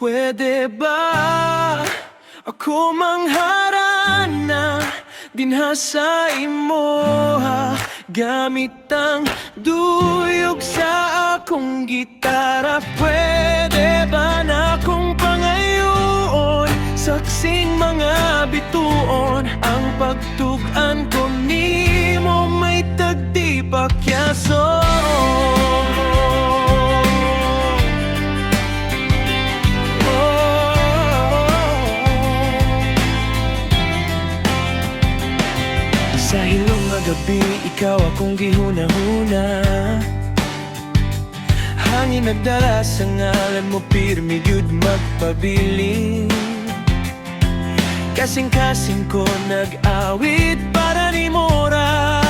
Pwede ba ako mangharana dinha sa imoha gamit ang duyog sa akong gitara? Pwede ba na akong pangayoon saksing mga bituon ang pagtug-an ko nimo may tagdi pakyason? Sa hilong nga gabi, ikaw akong gihuna-huna. Hangin nagdala sa ngalan mo, pirmi gyud magpabiling. Kasing-kasing ko nag-awit para ni Mora.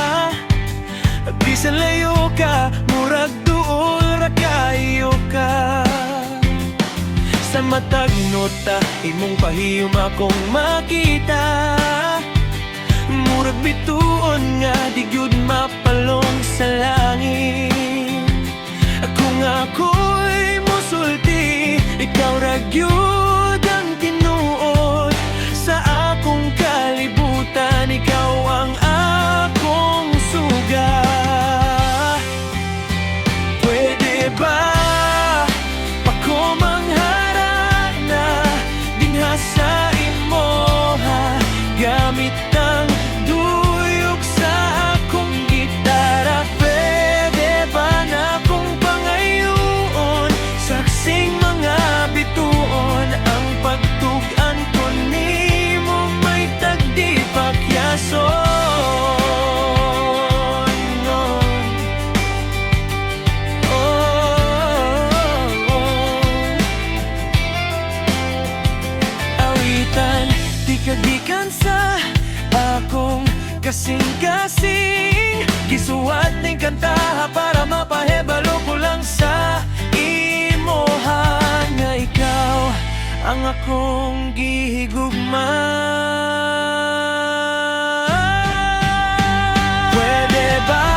Bisan layo ka, murag duol ra kayo ka. Sa matag nota, imong pahiyom akong makita. Murag bituon nga di gyud mapalong sa langit. Kung ako'y musulti, ikaw ra gyud ang tinuod sa akong kalibutan. Ikaw ang akong suga. Pwede ba ako mangharana dinha sa imoha gamit ang duyog sa akong gitara? Pwede ba na akong pangayoon saksing mga bituon ang pagtug-an ko nimo may tagdi pakyason? Awitan, di-kadikan sa akong kasing-kasing gisuwat ning kantaha para mapahebalo ko lang sa imoha nga ikaw ang akong gihigugma. Pwede ba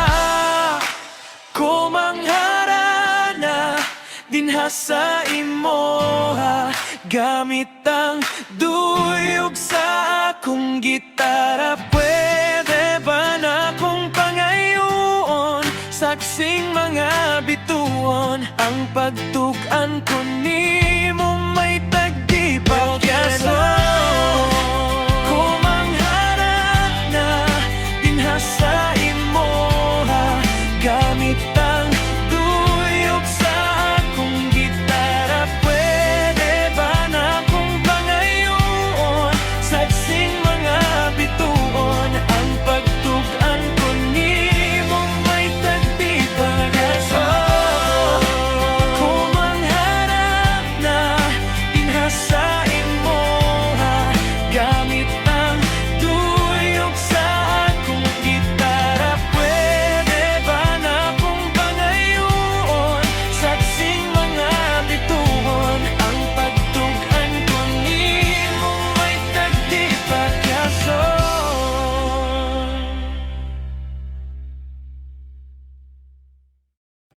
ko mangharana dinha sa imoha gamit ang duyog sa akong gitara? Pwede ba na akong pangayoon saksing mga bituon ang pagtug-an ko ni